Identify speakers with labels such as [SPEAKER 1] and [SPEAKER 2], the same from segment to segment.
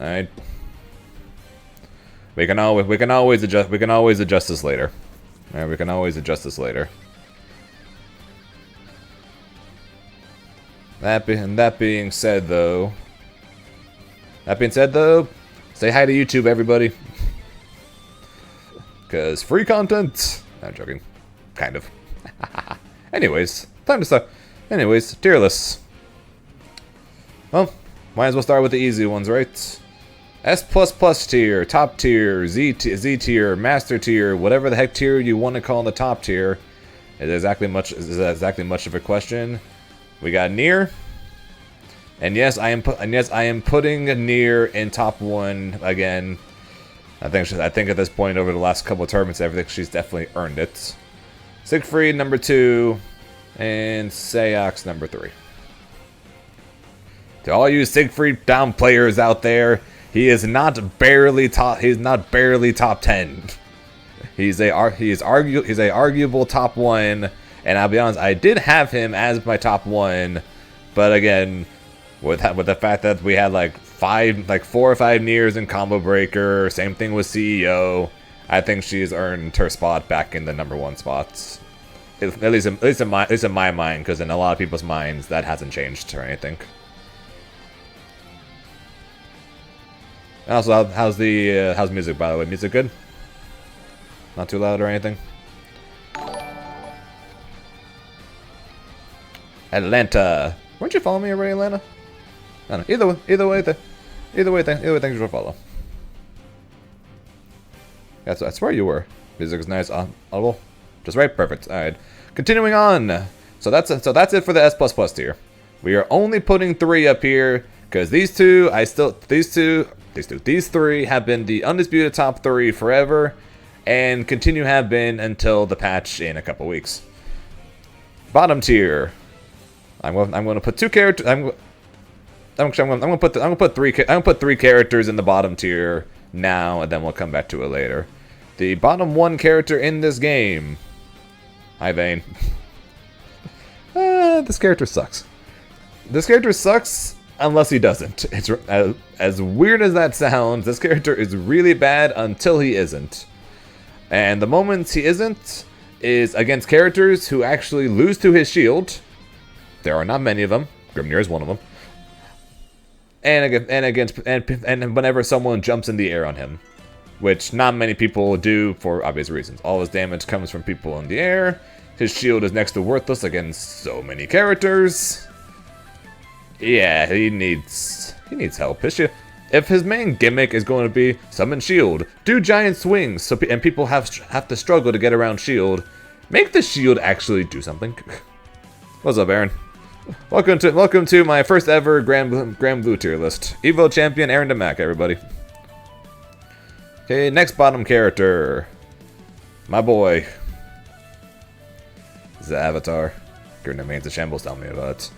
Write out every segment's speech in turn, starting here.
[SPEAKER 1] Alright. We can always adjust this later. Alright, we can always adjust this later. That being said though, say hi to YouTube, everybody. Cause free content. No, I'm joking. Kind of. Anyways, time to start. Anyways, tier lists. Well, might as well start with the easy ones, right? S++ tier, top tier, Z tier, master tier, whatever the heck tier you want to call the top tier. Is exactly much of a question. We got Nier. And yes, I am putting Nier in top 1 again. I think at this point over the last couple of tournaments, I think she's definitely earned it. Siegfried number 2, and Seox number 3. To all you Siegfried down players out there, he is not barely top. He's not barely top 10. He's a arguable top 1, and I'll be honest, I did have him as my top 1, but again, with the fact that we had like 4 or 5 Niers in Combo Breaker, same thing with CEO, I think she's earned her spot back in the number 1 spots. At least in my mind, because in a lot of people's minds that hasn't changed or anything. Also, how's music, by the way? Music good? Not too loud or anything? Atlanta. Weren't you following me already, Atlanta? I don't know. Either way, thanks for follow. Yeah, that's where you were. Music is nice, audible. Just right, perfect. All right, continuing on. So that's it for the S++ tier. We are only putting 3 up here because these 3 have been the undisputed top 3 forever, and continue have been until the patch in a couple weeks. Bottom tier. I'm going to put 2 characters. I'm going to put 3 characters in the bottom tier now, and then we'll come back to it later. The bottom 1 character in this game. Hi, Vane. This character sucks. This character sucks unless he doesn't. It's as weird as that sounds. This character is really bad until he isn't. And the moments he isn't is against characters who actually lose to his shield. There are not many of them. Grimnir is one of them. And whenever someone jumps in the air on him, which not many people do for obvious reasons. All his damage comes from people in the air. His shield is next to worthless against so many characters. Yeah, he needs help. If his main gimmick is going to be summon shield, do giant swings, and people have to struggle to get around shield, make the shield actually do something. What's up, Aaron? Welcome to my first ever Granblue tier list. Evo champion Aaron DeMac, everybody. Okay, next bottom character. My boy. This is the Avatar. Your name's a shambles, tell me about it.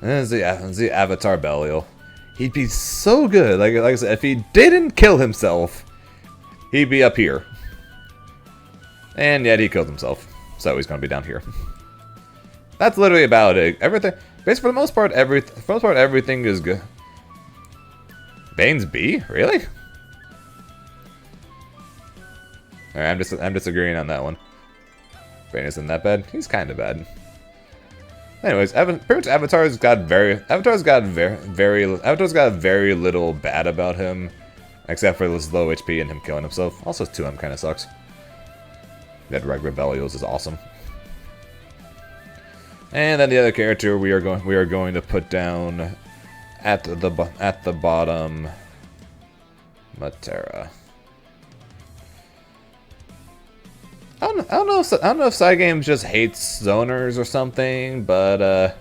[SPEAKER 1] This is the Avatar Belial. He'd be so good. Like I said, if he didn't kill himself, he'd be up here. And yet he killed himself. So he's gonna be down here. That's literally about it. Everything, basically, for the most part, everything is good. Vane's B? Really? Alright, I'm disagreeing on that one. Vane isn't that bad. He's kind of bad. Anyways, pretty much Avatar's got very little bad about him, except for this low HP and him killing himself. Also, 2M kind of sucks. That regular Belial's is awesome. And then the other character we are going to put down at the bottom, Metera. I don't know if Cygames just hates zoners or something, but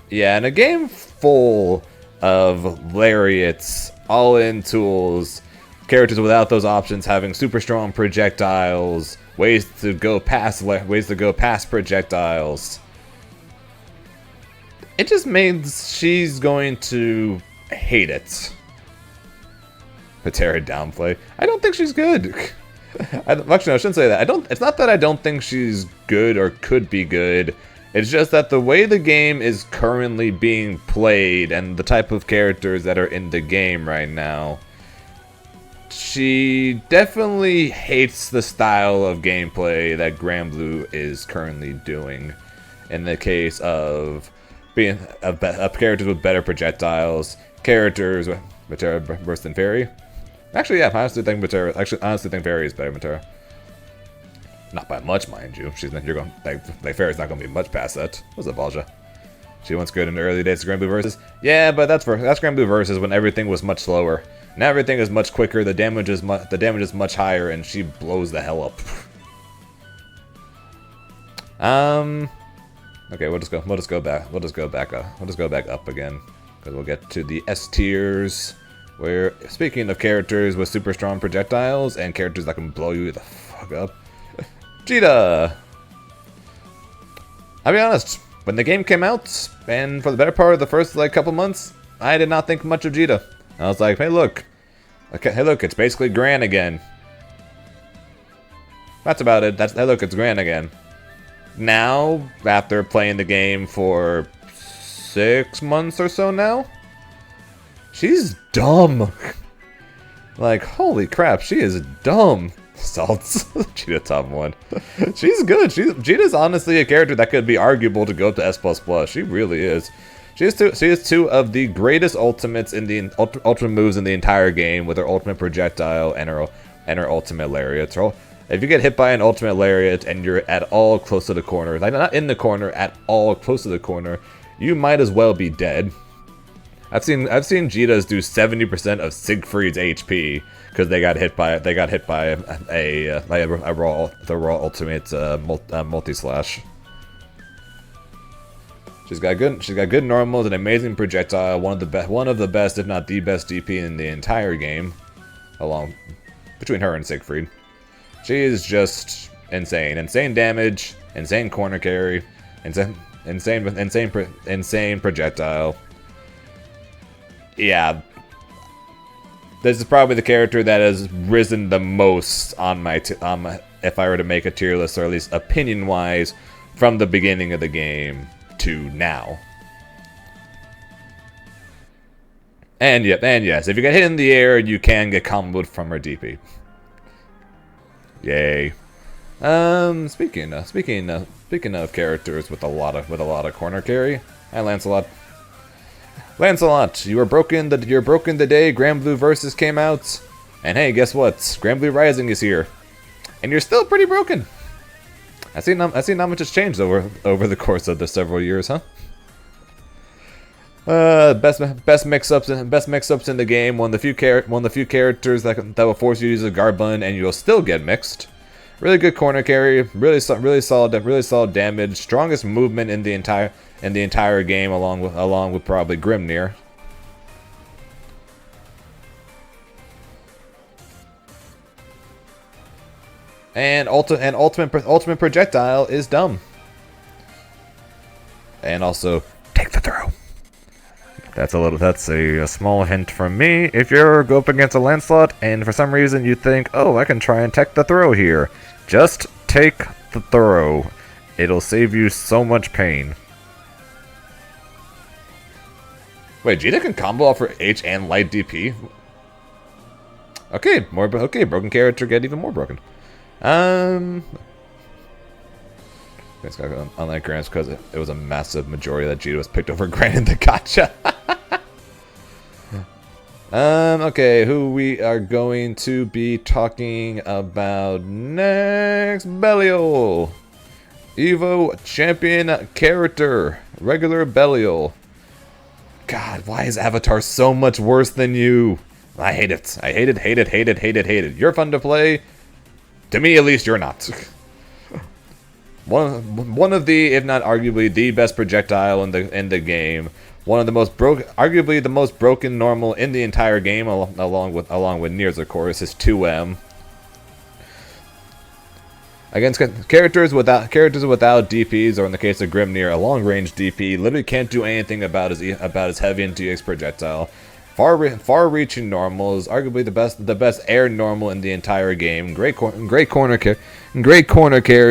[SPEAKER 1] yeah, in a game full of lariats, all-in tools, characters without those options having super strong projectiles, ways to go past projectiles. It just means she's going to hate it. Metera downplay. I don't think she's good. Actually, no, I shouldn't say that. It's not that I don't think she's good or could be good. It's just that the way the game is currently being played and the type of characters that are in the game right now, she definitely hates the style of gameplay that Granblue is currently doing. In the case of being of characters with better projectiles, characters with Metera worse than Ferry. Actually, yeah, I honestly think Ferry is better than Metera. Not by much, mind you. You're going like Ferry's not going to be much past that. What's up, Balja? She once good in the early days of Granblue Versus. Yeah, but that's Granblue Versus when everything was much slower. Now everything is much quicker. The damage is much higher, and she blows the hell up. Okay, we'll just go back up again, because we'll get to the S tiers. Where, speaking of characters with super strong projectiles and characters that can blow you the fuck up, Djeeta! I'll be honest, when the game came out, and for the better part of the first couple months, I did not think much of Djeeta. I was like, hey look, it's basically Gran again. That's about it. Hey look, it's Gran again. Now, after playing the game for 6 months or so now, she's dumb. Like, holy crap, she is dumb. Salts. Djeeta top 1. She's good. Djeeta's honestly a character that could be arguable to go up to S++. She really is. She has two of the greatest ultimates in the ultimate moves in the entire game, with her ultimate projectile and her ultimate lariat. So if you get hit by an ultimate lariat and you're at all close to the corner, like not in the corner, at all close to the corner, you might as well be dead. I've seen Djeeta's do 70% of Siegfried's HP because they got hit by the raw ultimate multi slash. She's got good normals, an amazing projectile, one of the best, if not the best DP in the entire game, between her and Siegfried. She is just insane. Insane damage, insane corner carry, insane projectile. Yeah, this is probably the character that has risen the most on my if I were to make a tier list, or at least opinion-wise, from the beginning of the game to now. And yes, if you get hit in the air, you can get comboed from her DP. Yay. Speaking of characters with a lot of corner carry, hi Lancelot. Lancelot, you're broken the day Granblue Versus came out, and hey, guess what? Granblue Rising is here, and you're still pretty broken. I see not much has changed over the course of the several years, huh? Best mix-ups in the game. One of the few characters that will force you to use a guard button and you'll still get mixed. Really good corner carry, really solid damage, strongest movement in the entire game, along with probably Grimnir. And ultimate projectile is dumb. And also, take the throw. That's a small hint from me. If you're go up against a Lancelot and for some reason you think, oh, I can try and tech the throw here, just take the throw. It'll save you so much pain. Wait, Djeeta can combo off her H and light DP? Okay, broken character get even more broken. Unlike Gran's, because it was a massive majority that Djeeta was picked over Gran in the gacha. Okay, who we are going to be talking about next? Belial. Evo champion character. Regular Belial. God, why is Avatar so much worse than you? I hate it. I hate it. You're fun to play. To me, at least, you're not. One of the, if not arguably, the best projectile in the game. One of the most arguably the most broken normal in the entire game, along with Nier's, of course, is 2M. Against characters without DPs, or in the case of Grimnir, a long range DP literally can't do anything about his heavy and DX projectile. far-reaching normals, arguably the best air normal in the entire game. Great corner carry,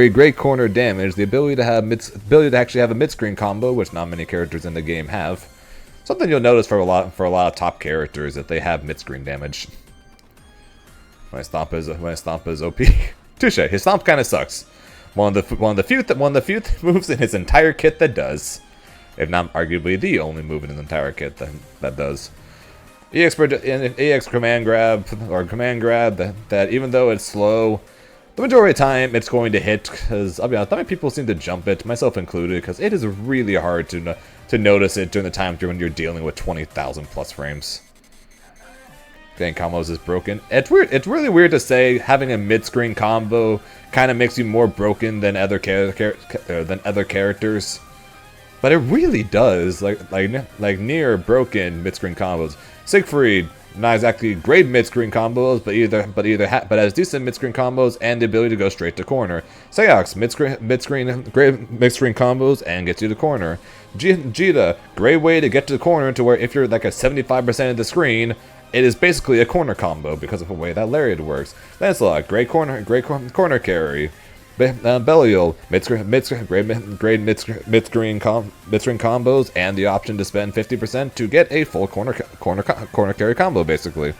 [SPEAKER 1] great corner damage. The ability to actually have a mid-screen combo, which not many characters in the game have. Something you'll notice for a lot of top characters that they have mid-screen damage. My stomp is OP. Touche. His stomp kind of sucks. One of the few moves in his entire kit that does, if not arguably the only move in his entire kit that does. EX command grab that even though it's slow, the majority of the time it's going to hit, because I'll be honest, not many people seem to jump it, myself included, because it is really hard to notice it during the time when you're dealing with 20,000 plus frames. Getting combos is broken. It's weird. It's really weird to say having a mid-screen combo kind of makes you more broken than other characters, but it really does. Like Nier broken mid-screen combos. Siegfried, not exactly great mid-screen combos, but has decent mid-screen combos and the ability to go straight to corner. Seox, great mid-screen combos and gets you to corner. Djeeta, great way to get to the corner to where if you're like at 75% of the screen, it is basically a corner combo because of the way that lariat works. Lancelot, great corner carry. Belial, great mid-screen combos, and the option to spend 50% to get a full corner carry combo. Basically,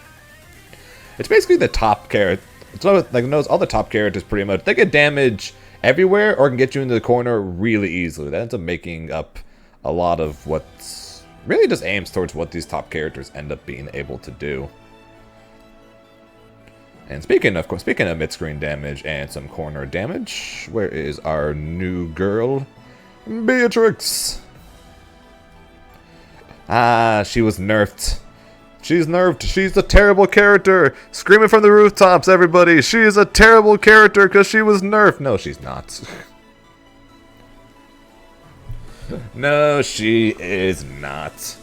[SPEAKER 1] it's basically the top character. It's like knows all the top characters pretty much. They get damage everywhere or can get you into the corner really easily. That ends up making up a lot of what's really just aims towards what these top characters end up being able to do. And speaking of mid-screen damage and some corner damage, where is our new girl, Beatrix? Ah, she was nerfed. She's nerfed. She's a terrible character. Screaming from the rooftops, everybody. She is a terrible character because she was nerfed. No, she's not. No, she is not.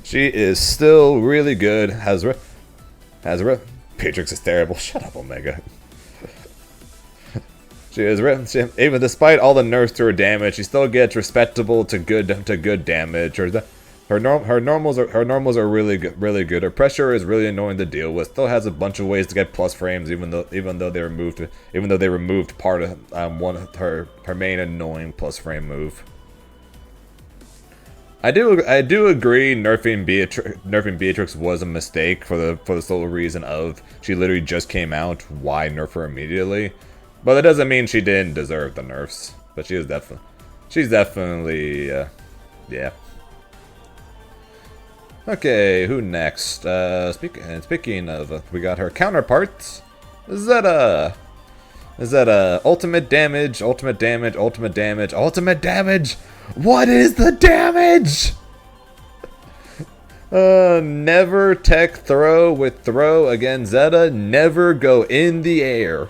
[SPEAKER 1] She is still really good. Beatrix is terrible. Shut up, Omega. Even despite all the nerfs to her damage, she still gets respectable to good damage. Her normals are really good. Her pressure is really annoying to deal with. Still has a bunch of ways to get plus frames, even though they removed part of one of her main annoying plus frame move. I do agree nerfing Beatrix was a mistake for the sole reason of she literally just came out. Why nerf her immediately? But that doesn't mean she didn't deserve the nerfs. But she's definitely yeah. Okay, who next? Speaking of, we got her counterpart, Zeta. Ultimate damage. What is the damage? Never tech throw with throw again, Zeta. Never go in the air.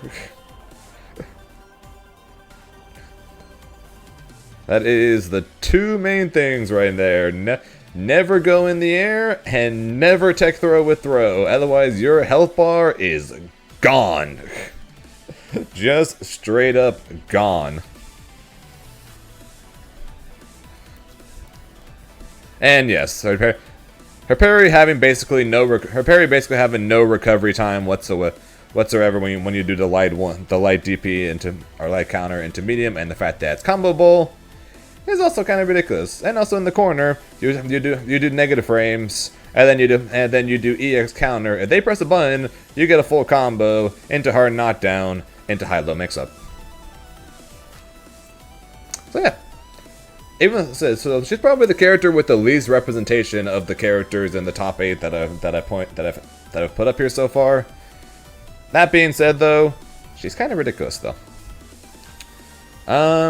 [SPEAKER 1] That is the two main things right there. Never go in the air and never tech throw with throw. Otherwise, your health bar is gone. Just straight up gone. And yes, her parry having basically no recovery time whatsoever when you do the light DP into or light counter into medium, and the fact that it's comboable is also kind of ridiculous. And also in the corner, you do negative frames, and then you do EX counter. If they press a button, you get a full combo into hard knockdown into high-low mix-up. So yeah. So she's probably the character with the least representation of the characters in the top 8 that I've put up here so far. That being said, though, she's kind of ridiculous, though.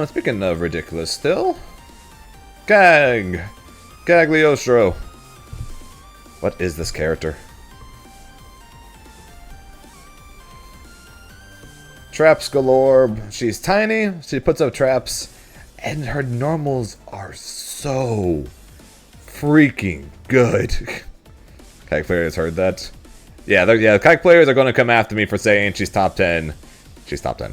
[SPEAKER 1] Speaking of ridiculous, still, Cagliostro. What is this character? Traps galore. She's tiny. She puts up traps. And her normals are so freaking good. Kag players heard that. Yeah, Kag players are going to come after me for saying she's top 10. She's top 10.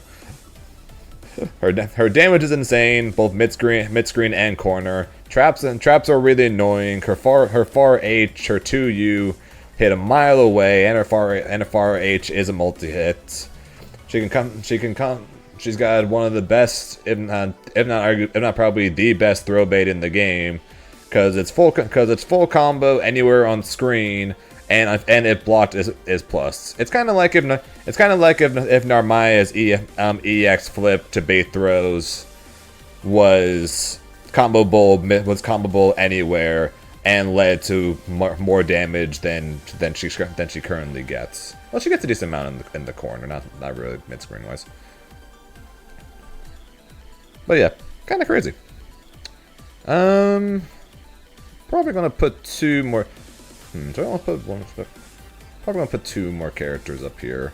[SPEAKER 1] Her damage is insane, both mid-screen and corner. Traps are really annoying. Her far H, her 2U hit a mile away, and her far H is a multi-hit. She's got one of the best, if not probably the best throw bait in the game, because it's full combo anywhere on screen, and if blocked is plus. It's kind of like if Narmaya's EX flip to bait throws was comboable anywhere and led to more damage than she currently gets. Well, she gets a decent amount in the corner, not really mid screen wise. But yeah, kind of crazy. Probably gonna put 2 more. Do I want to put one? Probably gonna put 2 more characters up here.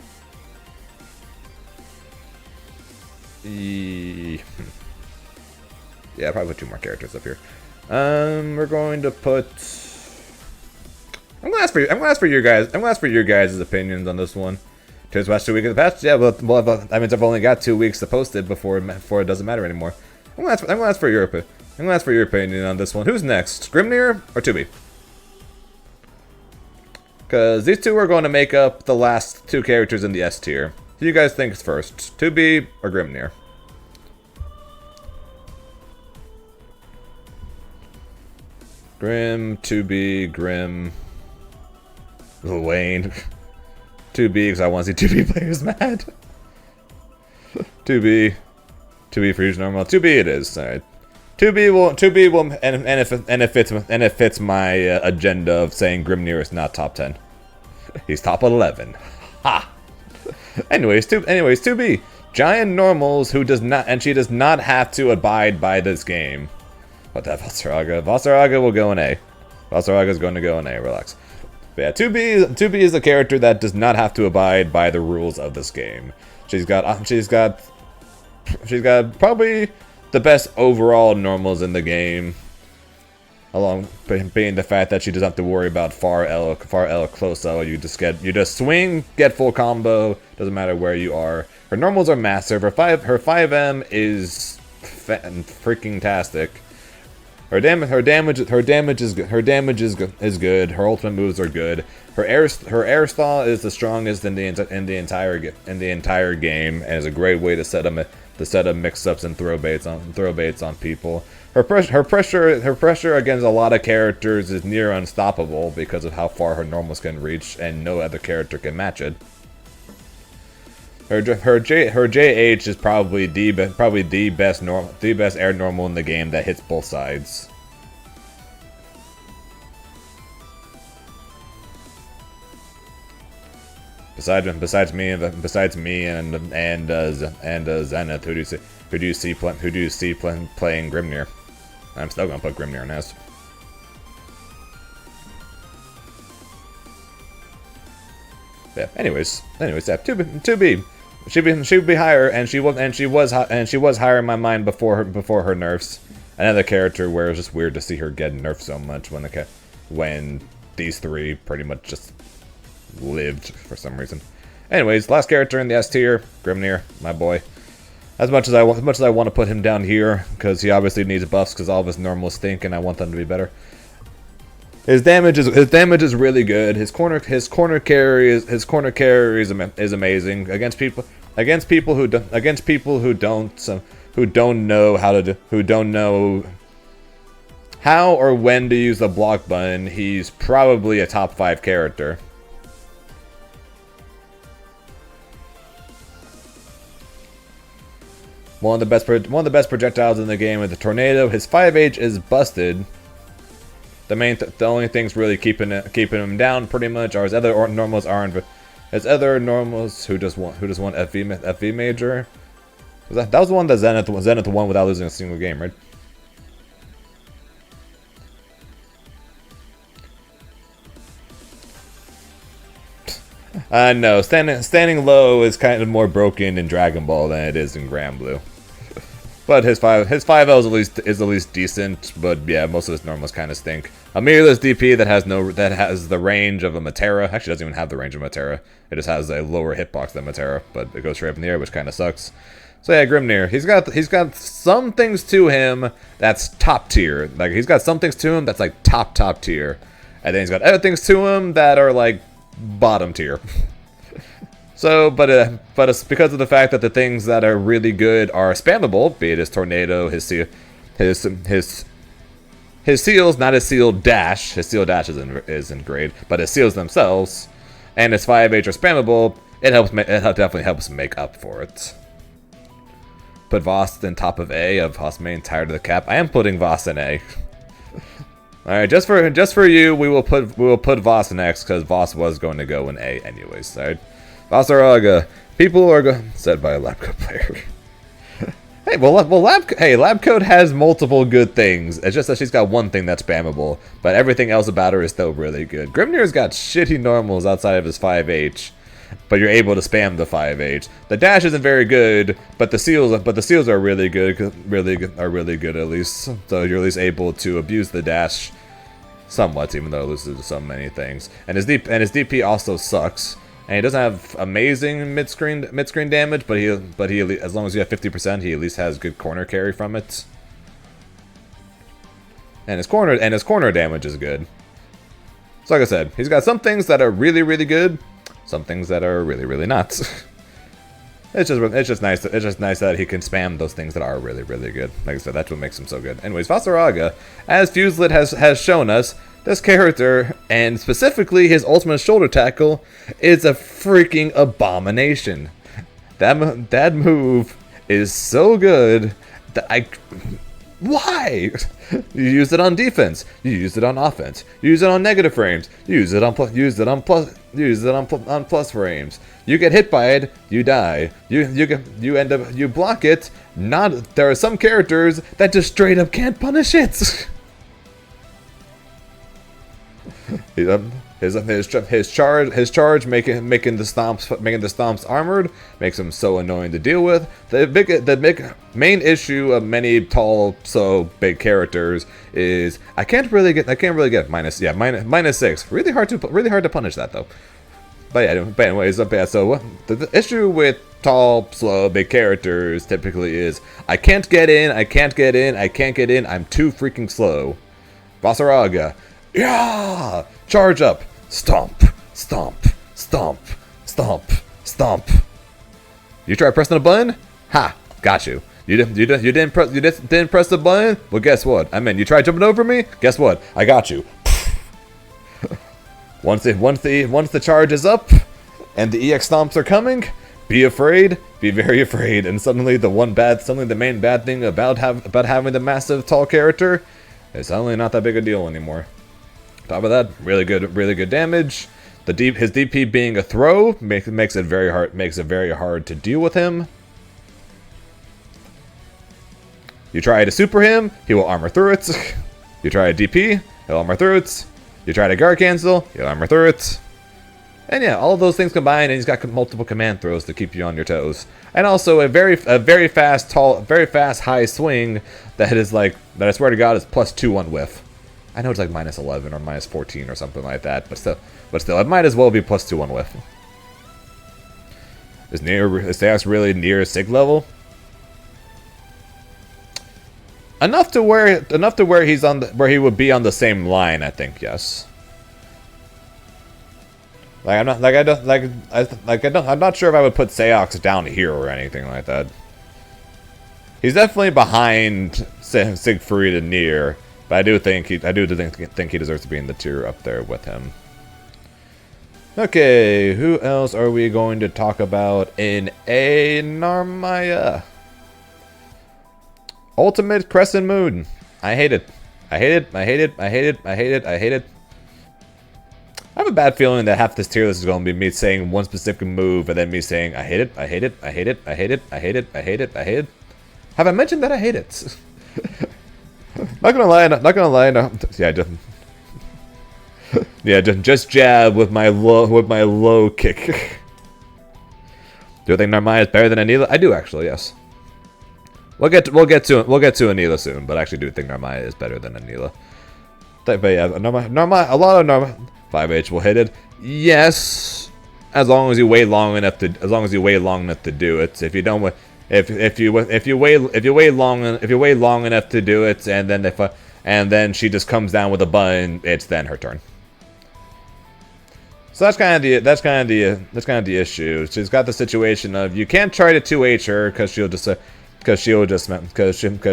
[SPEAKER 1] Yeah, probably put 2 more characters up here. We're going to put. I'm gonna ask for your guys' opinions on this one. Just watch 2 weeks of the patch. Yeah, well, that means I've only got 2 weeks to post it before it doesn't matter anymore. I'm gonna ask for your opinion on this one. Who's next, Grimnir or 2B? Because these 2 are going to make up the last 2 characters in the S tier. Who do you guys think is first, 2B or Grimnir? Grim, 2B, Grim, Lowain. 2B because I want to see 2B players mad. 2B for use normal. 2B it is. Alright. 2B will, and it fits my agenda of saying Grimnir is not top 10. He's top 11. Ha. Anyways, 2B. Giant normals who does not have to abide by this game. What the Vaseraga? Vaseraga will go in A. Vaseraga's going to go in A. Relax. But yeah, 2B is a character that does not have to abide by the rules of this game. She's got probably the best overall normals in the game, along being the fact that she doesn't have to worry about far L, close L. You just swing, get full combo. Doesn't matter where you are. Her normals are massive. Her 5M is freaking tastic. Her damage is good. Her ultimate moves are good. Her air stall is the strongest in the entire game, and is a great way to set up mix-ups and throw baits on people. Her pressure against a lot of characters is near unstoppable because of how far her normals can reach, and no other character can match it. Her JH is probably the best air normal in the game that hits both sides. Besides me and Zenith, who do you see playing Grimnir? I'm still gonna put Grimnir in S. Yeah. Anyways, yeah. 2B. She'd be higher, and she was higher in my mind before her nerfs. Another character where it's just weird to see her get nerfed so much when these 3 pretty much just lived for some reason. Anyways, last character in the S tier, Grimnir, my boy. As much as I want to put him down here because he obviously needs buffs because all of his normals stink, and I want them to be better. His damage is really good. His corner carry is amazing against people who don't know how or when to use the block button. He's probably a top 5 character. One of the best projectiles in the game is the tornado. His 5H is busted. The only things really keeping him down pretty much are his other normals who just want FV major. That was the one that Zenith won without losing a single game, right? No, standing low is kind of more broken in Dragon Ball than it is in Granblue. But his 5L is at least decent, but yeah, most of his normals kind of stink. A mirrorless DP that has the range of a Metera. Actually, doesn't even have the range of Metera. It just has a lower hitbox than Metera, but it goes straight up in the air, which kind of sucks. So yeah, Grimnir. He's got some things to him that's top tier. Like he's got some things to him that's like top tier, and then he's got other things to him that are like bottom tier. So, but it's because of the fact that the things that are really good are spammable, be it his tornado, his seals, not his seal dash. His seal dash isn't great, but his seals themselves and his 5H are spammable. It definitely helps make up for it. Put Voss in top of A of Voss main tired of the cap. I am putting Voss in A. All right, just for you, we will put Voss next because Voss was going to go in A anyways. All right, Vaseraga. People are said by a lab code player. Hey, lab code has multiple good things. It's just that she's got one thing that's spammable, but everything else about her is still really good. Grimnir's got shitty normals outside of his 5H, but you're able to spam the 5H. The dash isn't very good, but the seals are really good, really good at least. So you're at least able to abuse the dash somewhat, even though it loses to so many things. And his DP also sucks. And he doesn't have amazing mid-screen damage, but he as long as you have 50%, he at least has good corner carry from it. And his corner damage is good. So like I said, he's got some things that are really good, some things that are really not. It's just nice that he can spam those things that are really good. Like I said, that's what makes him so good. Anyways, Vaseraga, as Fuselit has shown us, this character, and specifically his ultimate shoulder tackle, is a freaking abomination. That move is so good that why? You use it on defense. You use it on offense. You use it on negative frames. You use it on plus frames. You get hit by it, you die. You block it. There are some characters that just straight up can't punish it. His charge making the stomps armored makes him so annoying to deal with. The main issue of many tall big characters is I can't really get minus 6. Really hard to punish that though. But anyways, so the issue with tall, slow, big characters typically is I can't get in, I'm too freaking slow. Vaseraga. Yeah! Charge up! Stomp! Stomp! Stomp! Stomp! Stomp! You try pressing a button? Ha! Got you. You didn't press the button? Well, guess what? You tried jumping over me? Guess what? I got you. Once the charge is up and the EX stomps are coming, be afraid, be very afraid, and suddenly the main bad thing about having the massive tall character is suddenly not that big a deal anymore. Top of that, really good damage. His DP being a throw makes it very hard to deal with him. You try to super him, he will armor through it. You try a DP, he'll armor through it. You try to guard cancel, he'll armor through it. And yeah, all of those things combined, and he's got multiple command throws to keep you on your toes. And also a very fast high swing that I swear to God is +2 on whiff. I know it's like minus 11 or minus 14 or something like that, but still, it might as well be +2 on whiff. Is Seox really near Sig level? Enough to where he would be on the same line, I think. Yes. I'm not sure if I would put Seox down here or anything like that. He's definitely behind Siegfried and Nier. But I do think he deserves to be in the tier up there with him. Okay, who else are we going to talk about in a Narmaya? Ultimate Crescent Moon. I hate it. I hate it. I have a bad feeling that half this tier list is going to be me saying one specific move and then me saying I hate it. Have I mentioned that I hate it? Not gonna lie. No. Yeah, just jab with my low kick. Do I think Narmaya is better than Anila? I do actually, yes. We'll get to Anila soon, but I actually do think Narmaya is better than Anila. But yeah, Narmaya, a lot of Narmaya 5H will hit it. Yes, as long as you wait long enough to do it. If you don't, if you wait long enough to do it, and then she just comes down with a button, it's then her turn. So that's kind of the issue. She's got the situation of you can't try to 2H her because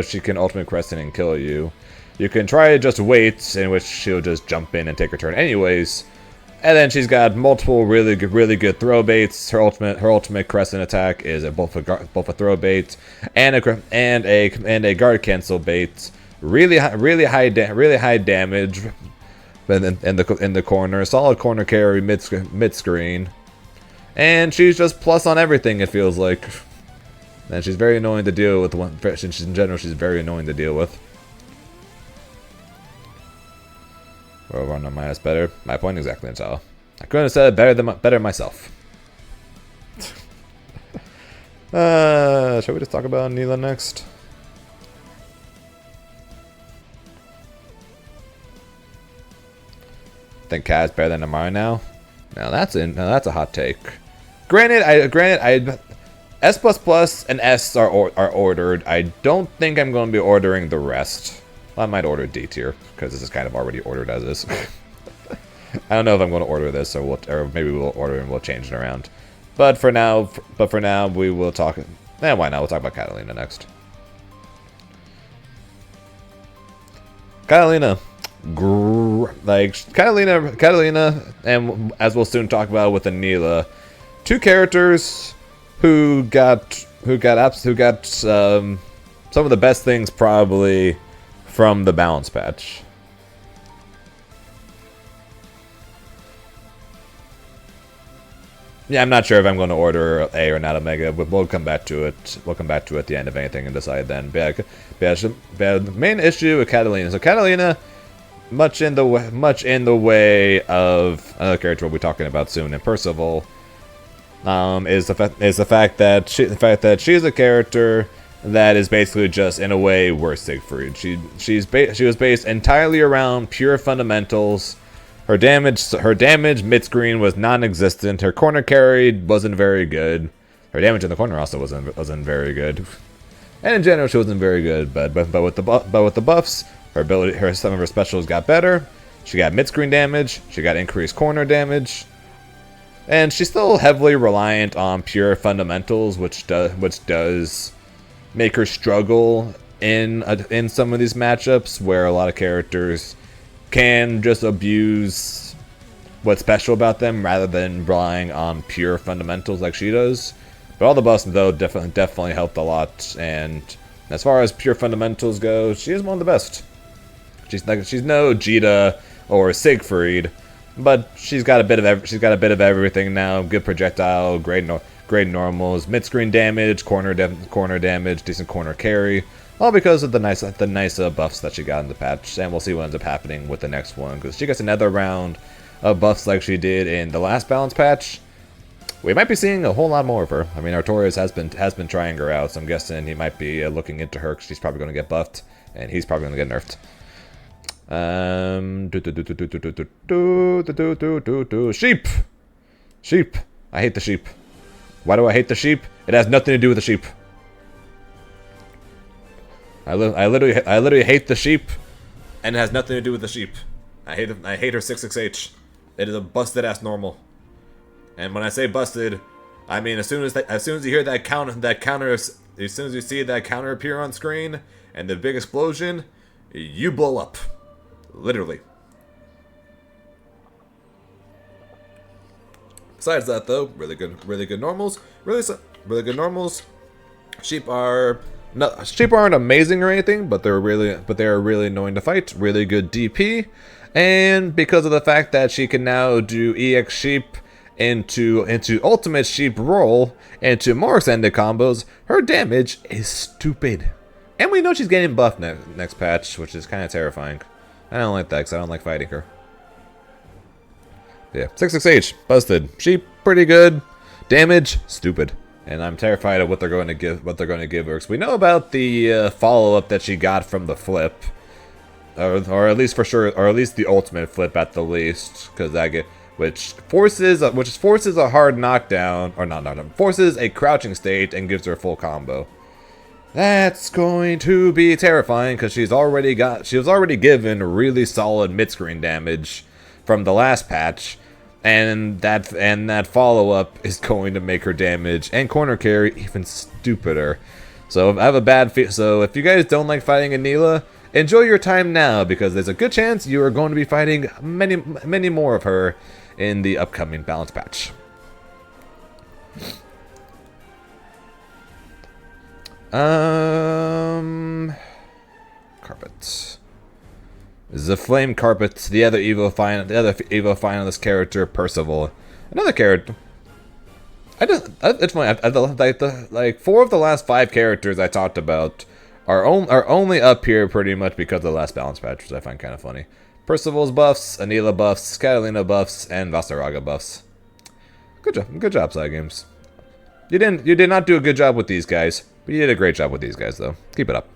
[SPEAKER 1] she can ultimate crescent and kill you. You can try to just wait, in which she'll just jump in and take her turn anyways. And then she's got multiple really good throw baits. Her ultimate crescent attack is both a throw bait and a guard cancel bait. Really high damage. In the corner, solid corner carry mid screen, and she's just plus on everything. It feels like, and she's very annoying to deal with. In general, she's very annoying to deal with. Well, Narmaya is better. My point exactly, Anila. I couldn't have said it better myself. Shall we just talk about Anila next? Think Kaz better than Narmaya now? Now that's a hot take. Granted, S++ and S are ordered. I don't think I'm going to be ordering the rest. I might order D tier because this is kind of already ordered as is. I don't know if I'm going to order this or maybe we'll order and we'll change it around. But for now, we will talk. Why not? We'll talk about Katalina next. Katalina. Katalina, and as we'll soon talk about with Anila, two characters who got some of the best things probably from the balance patch. Yeah, I'm not sure if I'm going to order A or not Omega, but we'll come back to it. We'll come back to it at the end of anything and decide then. But the main issue with Katalina. So Katalina, much in the way of another character we'll be talking about soon in Percival, is the fact that she's a character that is basically just in a way worse Siegfried. She was based entirely around pure fundamentals. Her damage mid-screen was non-existent. Her corner carry wasn't very good. Her damage in the corner also wasn't very good. And in general, she wasn't very good. But with the buffs, some of her specials got better. She got mid-screen damage. She got increased corner damage. And she's still heavily reliant on pure fundamentals, which does make her struggle in some of these matchups where a lot of characters can just abuse what's special about them rather than relying on pure fundamentals like she does. But all the buffs, though, definitely helped a lot. And as far as pure fundamentals go, she is one of the best. She's no Djeeta or Siegfried, but she's got a bit of everything now. Good projectile, great normals, mid-screen damage, corner damage, decent corner carry. All because of the nice buffs that she got in the patch, and we'll see what ends up happening with the next one, because she gets another round of buffs like she did in the last balance patch. We might be seeing a whole lot more of her. I mean, Artorias has been trying her out, so I'm guessing he might be looking into her, because she's probably going to get buffed, and he's probably going to get nerfed. Sheep. I hate the sheep. Why do I hate the sheep? It has nothing to do with the sheep. I literally hate the sheep, and it has nothing to do with the sheep. I hate her 66H. It is a busted ass normal. And when I say busted, I mean as soon as you hear that counter, as soon as you see that counter appear on screen and the big explosion, you blow up. Literally. Besides that, though, really good normals. Really good normals. Sheep aren't amazing or anything, but they're really annoying to fight. Really good DP, and because of the fact that she can now do EX Sheep into Ultimate Sheep roll into more extended combos, her damage is stupid. And we know she's getting buffed next patch, which is kind of terrifying. I don't like that because I don't like fighting her. Yeah, 66H, busted. Sheep, pretty good. Damage, stupid. And I'm terrified of what they're going to give her. Because we know about the follow-up that she got from the flip, or at least for sure, or at least the ultimate flip at the least. Because which forces a hard knockdown, or not knockdown, forces a crouching state and gives her a full combo. That's going to be terrifying because she was already given really solid mid-screen damage from the last patch, and that follow-up is going to make her damage and corner carry even stupider. So I have a bad feel. So if you guys don't like fighting Anila, enjoy your time now, because there's a good chance you are going to be fighting many more of her in the upcoming balance patch. Carpet. This is a flame carpet. The other Evo finalist character, Percival. Another character. It's funny. Like 4 of the last 5 characters I talked about are only up here pretty much because of the last balance patch, which I find kind of funny. Percival's buffs, Anila buffs, Katalina buffs, and Vaseraga buffs. Good job, Side Games. You did not do a good job with these guys, but you did a great job with these guys, though. Keep it up.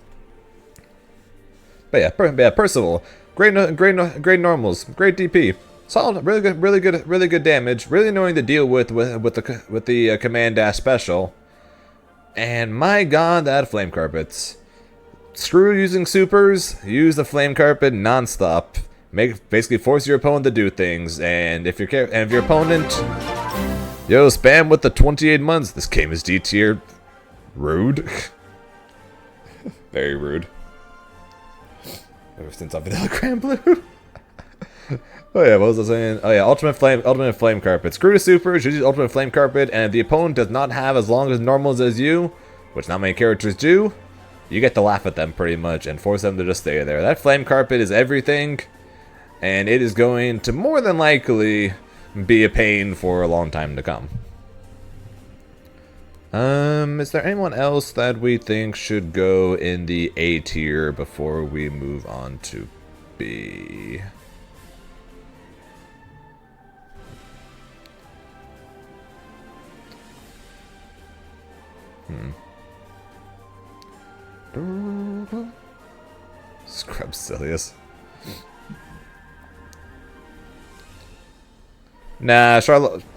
[SPEAKER 1] But yeah, Percival, great normals, great DP, solid, really good damage, really knowing to deal with the command dash special, and my god, that flame carpets. Screw using supers, use the flame carpet non-stop. Basically force your opponent to do things, and if your opponent, spam with the 28 months. This game is D tier. Rude. Very rude. Ever since I've been on Granblue. Oh yeah, what was I saying? Oh yeah, ultimate flame carpet. Screw the supers, use ultimate flame carpet, and if the opponent does not have as long as normals as you, which not many characters do, you get to laugh at them pretty much and force them to just stay there. That flame carpet is everything, and it is going to more than likely be a pain for a long time to come. Is there anyone else that we think should go in the A tier before we move on to B? Scrub Lucilius. Nah,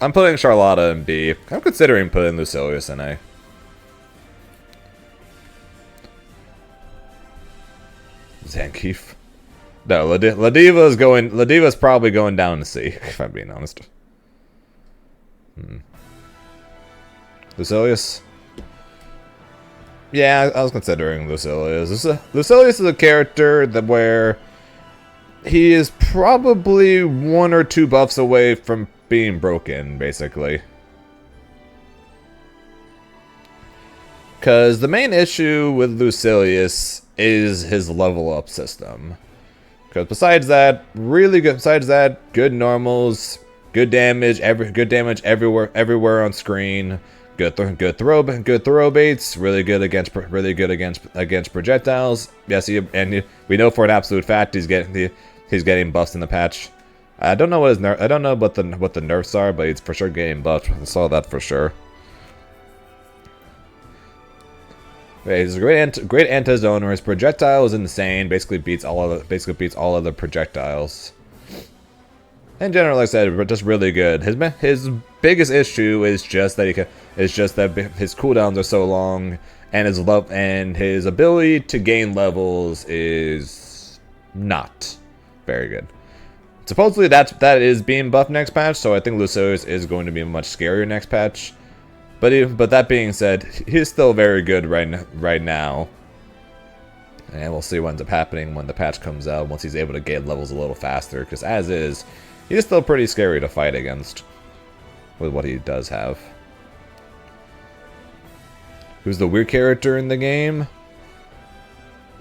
[SPEAKER 1] I'm putting Charlotta in B. I'm considering putting Lucilius in A. Zangief. No, Ladiva's probably going down to C, if I'm being honest. Lucilius? Yeah, I was considering Lucilius. Lucilius is a character where he is probably 1 or 2 buffs away from being broken, basically. Because the main issue with Lucilius is his level up system. Because besides that, good normals, good damage everywhere on screen. Good throw baits, really good against projectiles. Yes, we know for an absolute fact he's getting buffs in the patch. I don't know what the nerfs are, but he's for sure getting buffed. I saw that for sure. Okay, he's a great anti-zoner. His projectile is insane. Basically beats all other projectiles. In general, like I said, just really good. His biggest issue is just that his cooldowns are so long, and his ability to gain levels is not very good. Supposedly that is being buffed next patch, so I think Lucilius is going to be much scarier next patch. But that being said, he's still very good right now. And we'll see what ends up happening when the patch comes out, once he's able to gain levels a little faster, because as is, he's still pretty scary to fight against with what he does have. Who's the weird character in the game?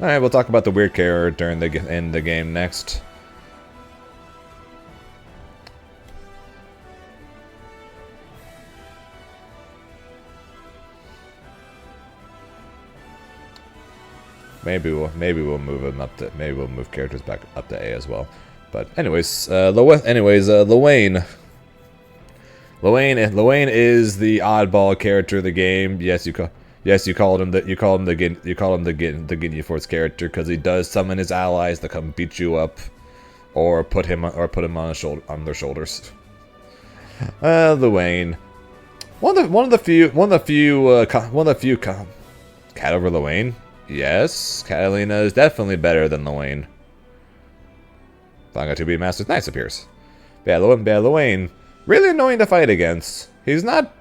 [SPEAKER 1] Alright, we'll talk about the weird character in the game next. Maybe we'll move characters back up to A as well. But anyways, Lowain. Lowain is the oddball character of the game. Yes, you called him the Guinea Force character because he does summon his allies to come beat you up, or put him on their shoulders. Lowain. One of the few cat over Lowain. Yes, Katalina is definitely better than Lowain. Thanga 2B Master's Knights appears. Lowain, really annoying to fight against. He's not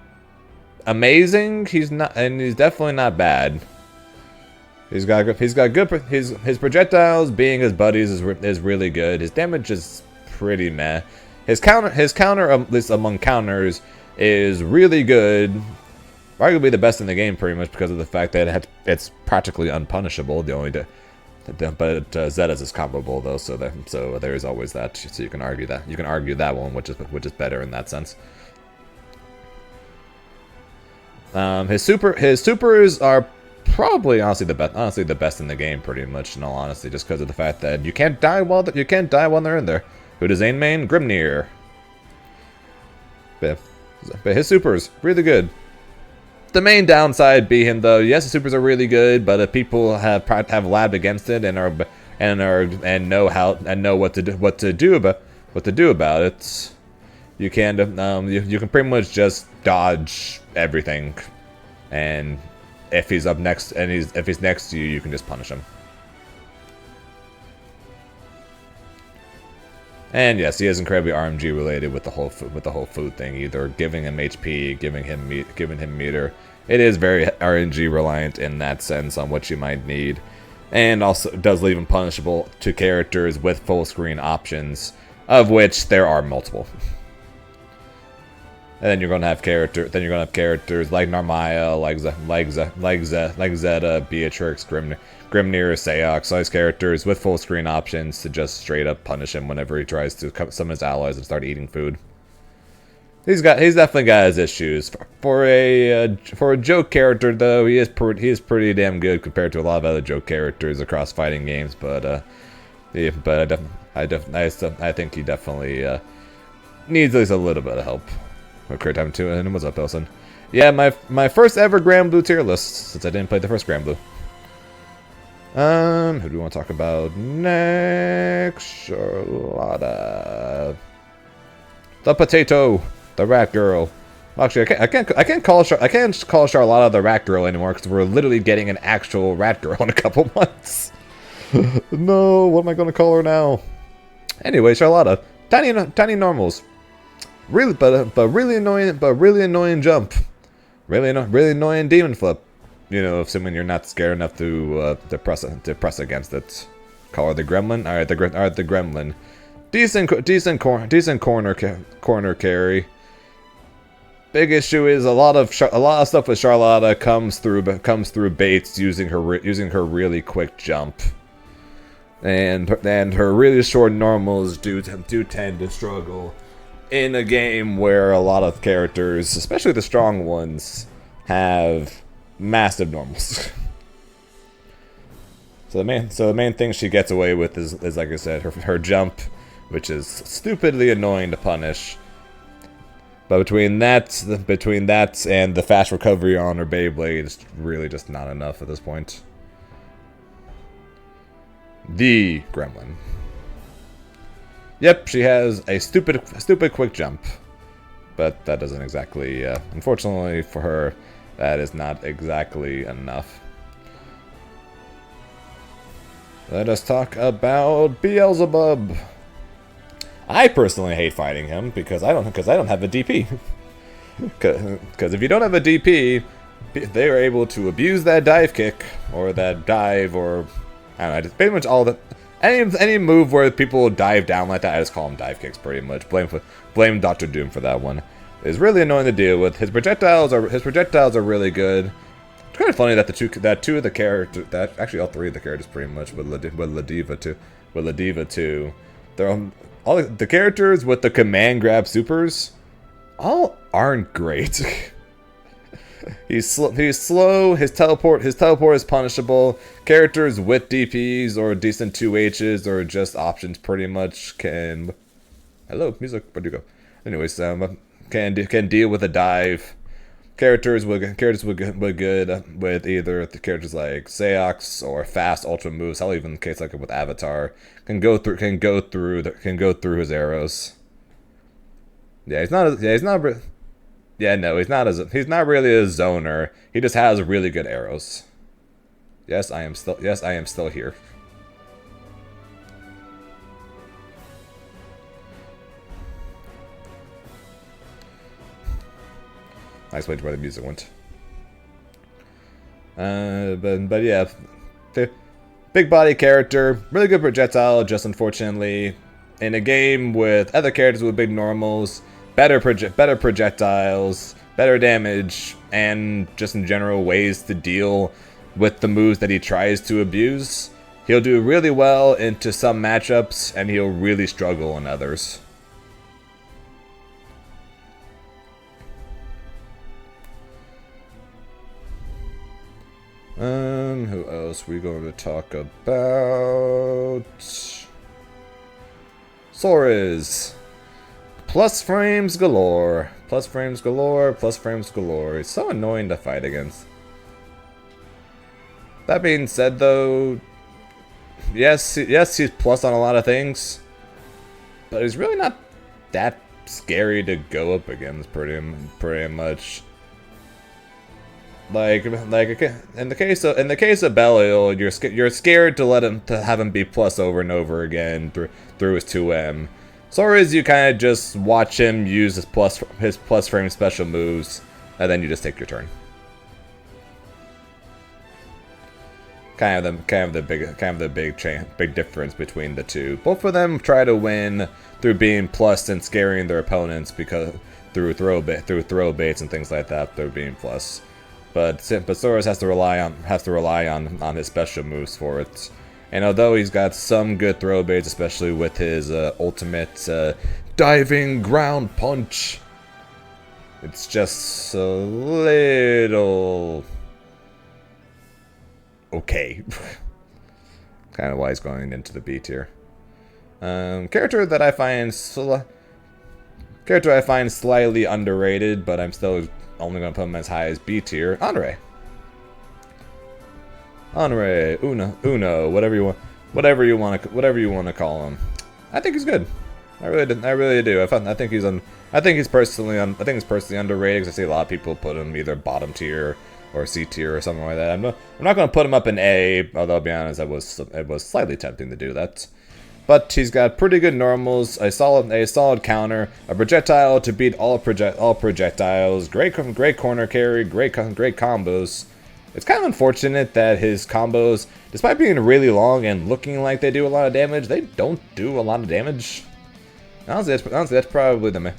[SPEAKER 1] amazing. He's definitely not bad. He's got good. His projectiles being his buddies is really good. His damage is pretty meh. His counter, at least among counters, is really good. Arguably the best in the game, pretty much because of the fact that it's practically unpunishable. But Zeta's is comparable though, so there is always that. So you can argue that one, which is better in that sense. His supers are probably honestly the best in the game, pretty much. In all honesty, just because of the fact that you can't die while they're in there. Who does Zane main? Grimnir. But his supers really good. The main downside being though, yes, the supers are really good, but if people have labbed against it and know what to do about it, you can pretty much just dodge everything, and if he's up next if he's next to you, you can just punish him. And yes, he is incredibly RNG related with the whole food thing. Either giving him HP, giving him meter. It is very RNG reliant in that sense on what you might need, and also does leave him punishable to characters with full screen options, of which there are multiple. And then you're gonna have characters like Narmaya, like Zeta, Beatrix, Grimnir, Seox, all these characters with full screen options to just straight up punish him whenever he tries to summon his allies and start eating food. He's definitely got his issues. For a joke character though, he is pretty damn good compared to a lot of other joke characters across fighting games. But I think he definitely needs at least a little bit of help. Great time too. And what's up, Elson? Yeah, my first ever Granblue tier list since I didn't play the first Granblue. Who do we want to talk about next? Charlotta, the potato, the rat girl. Actually, I can't call Charlotta the rat girl anymore because we're literally getting an actual rat girl in a couple months. No, what am I going to call her now? Anyway, Charlotta, tiny normals. Really, but really annoying jump. Really annoying demon flip. You know, assuming you're not scared enough to press against it. Call her the gremlin. All right, the gremlin. Decent corner carry. Big issue is a lot of stuff with Charlotta comes through baits using her really quick jump. And her really short normals do tend to struggle in a game where a lot of characters, especially the strong ones, have massive normals. So the main thing she gets away with is like I said, her jump, which is stupidly annoying to punish. But between that and the fast recovery on her Beyblade, it's really just not enough at this point. The Gremlin. Yep, she has a stupid quick jump. But that doesn't exactly, unfortunately for her, that is not exactly enough. Let us talk about Beelzebub. I personally hate fighting him because I don't have a DP. Because if you don't have a DP, they are able to abuse that dive kick or that dive, or I don't know, just pretty much all the any move where people dive down like that. I just call them dive kicks, pretty much. Blame Dr. Doom for that one. It's really annoying to deal with. His projectiles are really good. It's kind of funny that two of the characters, that actually all three of the characters pretty much, with Ladiva too. They're all the characters with the command grab supers all aren't great. He's slow. His teleport is punishable. Characters with DPs or decent 2Hs or just options pretty much can. Hello, music. Where'd you go? Anyways, can deal with a dive. Characters with good with either the characters like Seox or fast ultra moves. Hell, even in case like with Avatar, can go through his arrows. Yeah, he's not. Yeah, he's not. Yeah, no, he's not. He's not really a zoner. He just has really good arrows. Yes, I am still. Yes, I am still here. Nice way to where the music went. But yeah, big body character, really good projectile. Just unfortunately, in a game with other characters with big normals, better projectiles, better damage, and just in general ways to deal with the moves that he tries to abuse, he'll do really well into some matchups, and he'll really struggle in others. Who else we going to talk about? Soriz. Plus frames galore. Plus frames galore. Plus frames galore. It's so annoying to fight against. That being said, though, yes, he's plus on a lot of things, but he's really not that scary to go up against. Pretty much. Like in the case of Belial, you're scared to have him be plus over and over again through his 2M. Soriz, you kind of just watch him use his plus frame special moves, and then you just take your turn. Kind of the big difference between the two. Both of them try to win through being plus and scaring their opponents because through throw baits and things like that. Through being plus. But Soriz has to rely on his special moves for it. And although he's got some good throw baits, especially with his ultimate diving ground punch, it's just a little okay. Kind of why he's going into the B tier. Character I find slightly underrated, but I'm still only gonna put him as high as B tier. Anre, Uno, whatever you want to call him. I think he's good. I really do. I think he's personally underrated because I see a lot of people put him either bottom tier or C tier or something like that. I'm not gonna put him up in A, although I'll be honest, it was slightly tempting to do that. But he's got pretty good normals, a solid counter, a projectile to beat all projectiles, great corner carry, great combos. It's kind of unfortunate that his combos, despite being really long and looking like they do a lot of damage, they don't do a lot of damage. Honestly, that's probably the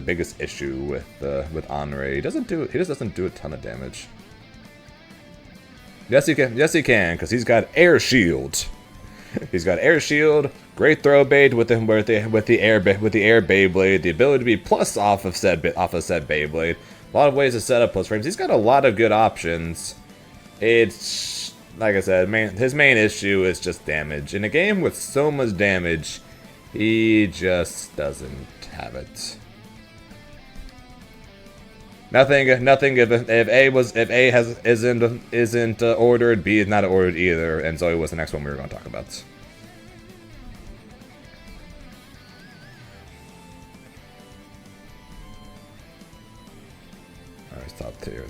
[SPEAKER 1] biggest issue with Anre. He just doesn't do a ton of damage. Yes, he can. Yes, he can, because he's got air shield. He's got air shield, great throw bait with the air Beyblade, the ability to be plus off of said Beyblade. A lot of ways to set up plus frames. He's got a lot of good options. It's like I said, his main issue is just damage. In a game with so much damage, he just doesn't have it. Nothing. If A isn't ordered, B is not ordered either, and Zooey was the next one we were going to talk about. Alright, stop tier.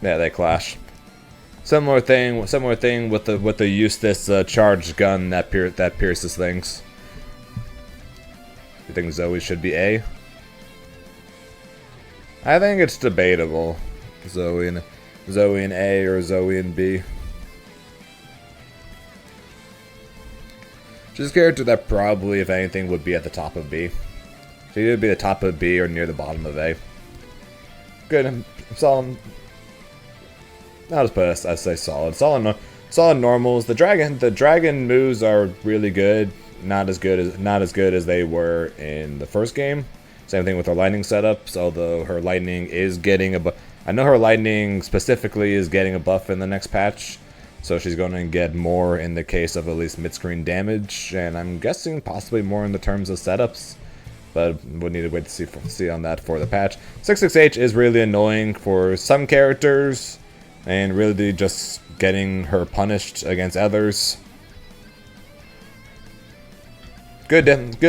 [SPEAKER 1] Yeah, they clash. Similar thing with the Eustace charged gun that pierces things. You think Zooey should be A? I think it's debatable. Zooey in A or Zooey in B. She's a character that probably, if anything, would be at the top of B. She'd either be the top of B or near the bottom of A. Good, solid. I'll just put it as say solid. Solid normals. The dragon moves are really good. Not as good as they were in the first game. Same thing with her lightning setups, although her lightning is getting a buff. I know her lightning specifically is getting a buff in the next patch, so she's going to get more in the case of at least mid-screen damage, and I'm guessing possibly more in the terms of setups, but we'll need to wait to see on that for the patch. 66H is really annoying for some characters, and really just getting her punished against others. Good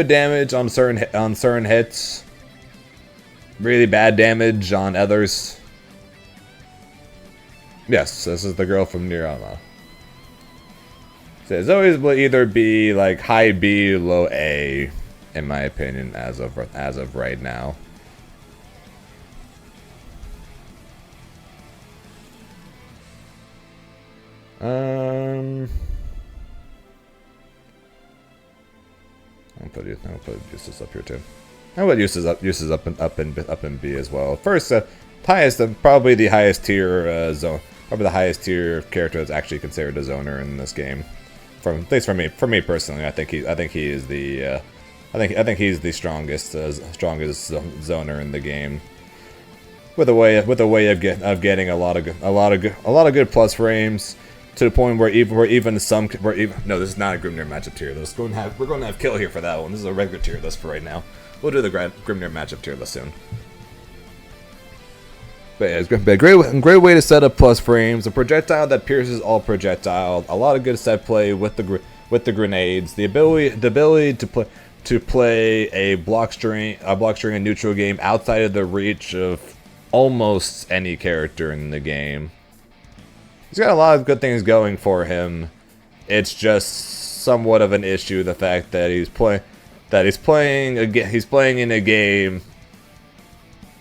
[SPEAKER 1] damage on certain hits. Really bad damage on others. Yes, this is the girl from Nier. So Zooey will either be like high B, low A, in my opinion, as of right now. I'll put Eustace up here too. I'll put Eustace up in B as well. First, probably the highest tier probably the highest tier character that's actually considered a zoner in this game. At least for me personally, I think he is the I think he's the strongest zoner in the game. With a way of getting a lot of good plus frames. To the point where even no, this is not a Grimnir matchup tier list. We're going to have kill here for that one. This is a regular tier list for right now. We'll do the Grimnir matchup tier list soon. But yeah, it's a great way to set up plus frames. A projectile that pierces all projectile. A lot of good set play with the grenades. The ability to play a block string and neutral game outside of the reach of almost any character in the game. He's got a lot of good things going for him. It's just somewhat of an issue, the fact that he's playing in a game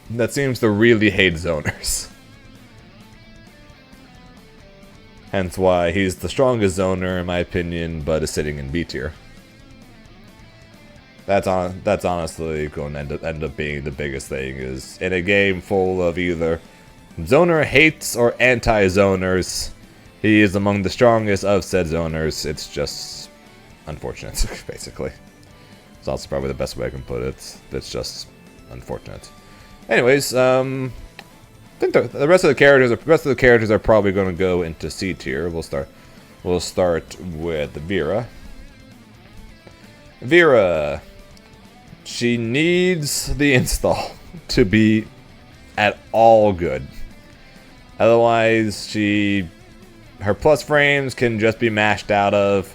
[SPEAKER 1] that seems to really hate zoners. Hence why he's the strongest zoner in my opinion, but is sitting in B tier. That's honestly going to end up being the biggest thing, is in a game full of either zoner hates or anti-zoners, he is among the strongest of said zoners. It's just unfortunate, basically. It's also probably the best way I can put it. It's just unfortunate. Anyways, I think the rest of the characters are probably going to go into C tier. We'll start with Vira. Vira, she needs the install to be at all good. Otherwise, her plus frames can just be mashed out of.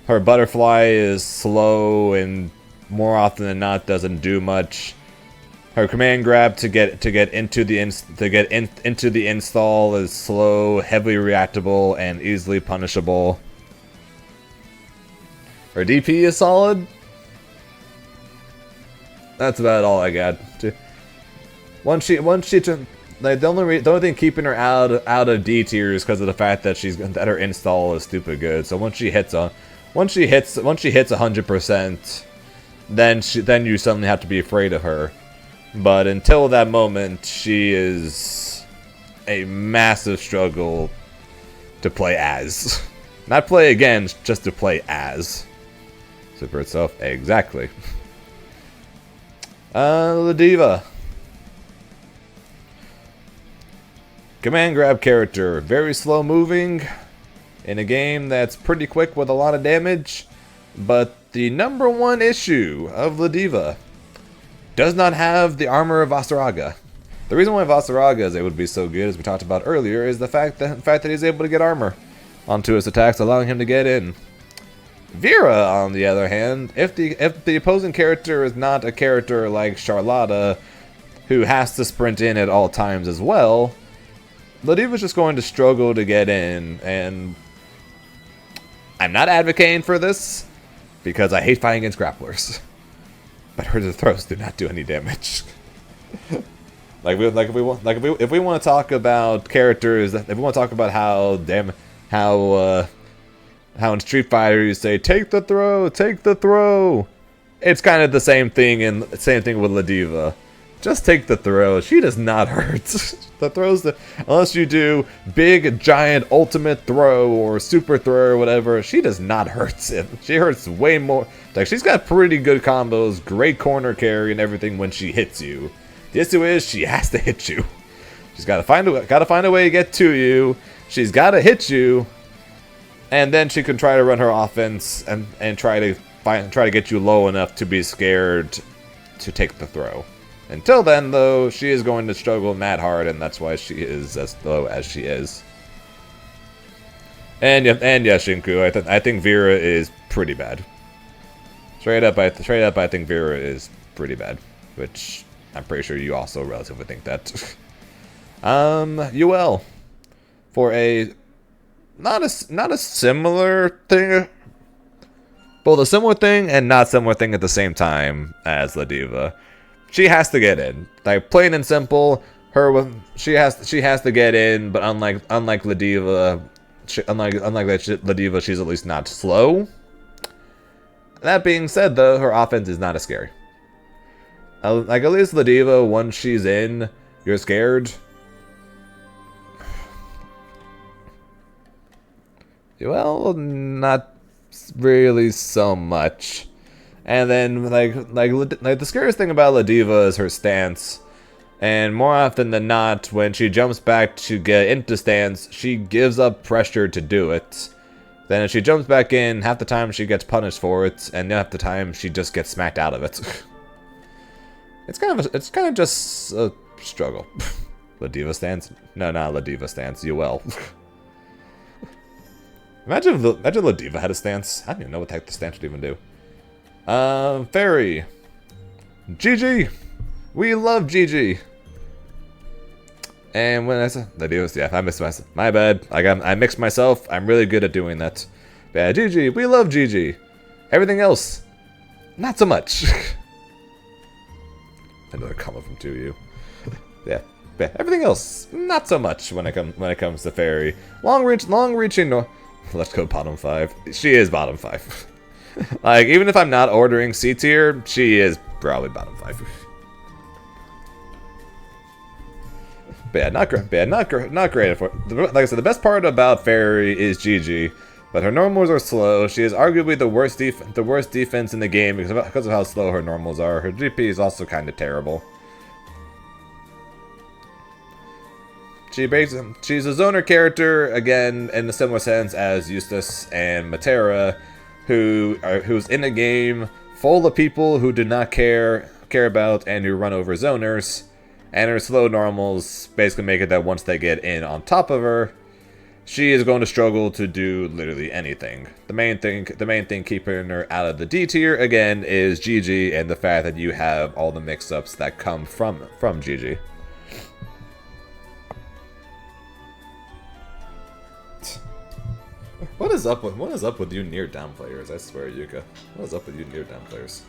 [SPEAKER 1] Her butterfly is slow and more often than not doesn't do much. Her command grab to get into the install is slow, heavily reactable, and easily punishable. Her DP is solid. That's about all I got. The only thing keeping her out of D tier is because of the fact that her install is stupid good. So once she hits 100%, then you suddenly have to be afraid of her. But until that moment, she is a massive struggle to play as. Not play against, just to play as. Super itself, exactly. Ladiva. Command grab character, very slow moving in a game that's pretty quick with a lot of damage, but the _1 issue of Ladiva does not have the armor of Vaseraga. The reason why Vaseraga is able to be so good, as we talked about earlier, is the fact that he's able to get armor onto his attacks, allowing him to get in. Vira, on the other hand, if the opposing character is not a character like Charlotta, who has to sprint in at all times as well, Ladiva's just going to struggle to get in, and I'm not advocating for this because I hate fighting against grapplers, but her throws do not do any damage. If we want to talk about characters, if we want to talk about how in Street Fighter you say take the throw, it's kind of the same thing with Ladiva. Just take the throw. She does not hurt. The throws, unless you do big, giant, ultimate throw or super throw or whatever, she does not hurt. She hurts way more. Like, she's got pretty good combos, great corner carry and everything when she hits you. The issue is she has to hit you. She's got to find a way to get to you. She's got to hit you, and then she can try to run her offense and try to get you low enough to be scared to take the throw. Until then, though, she is going to struggle mad hard, and that's why she is as low as she is. And yeah, Shinku. I think Vira is pretty bad. Straight up, I think Vira is pretty bad, which I'm pretty sure you also relatively think that. Yuel, for a not a similar thing, both a similar thing and not similar thing at the same time as Ladiva. She has to get in, like plain and simple. She has to get in, but unlike Ladiva, Ladiva, she's at least not slow. That being said, though, her offense is not as scary. Like, at least Ladiva, once she's in, you're scared. Well, not really so much. And then, like the scariest thing about Ladiva is her stance. And more often than not, when she jumps back to get into stance, she gives up pressure to do it. Then if she jumps back in, half the time she gets punished for it, and half the time she just gets smacked out of it. It's kind of just a struggle. Ladiva stance? No, not Ladiva stance. Yuel. Imagine Ladiva had a stance. I don't even know what the heck the stance would even do. Ferry. GG. We love GG. And when I said Ladiva, yeah, I missed myself. My bad. I mixed myself. I'm really good at doing that. But yeah, GG. We love GG. Everything else, not so much. Another comment from 2U. Yeah. Everything else, not so much when it comes to Ferry. Long reaching. No, let's go bottom 5. She is bottom 5. Like, even if I'm not ordering C tier, she is probably bottom 5. But yeah, not great. Like I said, the best part about Ferry is GG, but her normals are slow. She is arguably the worst defense in the game because of how slow her normals are. Her GP is also kind of terrible. She's a zoner character, again, in a similar sense as Eustace and Metera, who's in a game full of people who do not care about and who run over zoners. And her slow normals basically make it that once they get in on top of her, she is going to struggle to do literally anything. The main thing keeping her out of the D tier, again, is GG and the fact that you have all the mix-ups that come from GG. What is up with you Nier down players? I swear, Yuka. What is up with you Nier down players?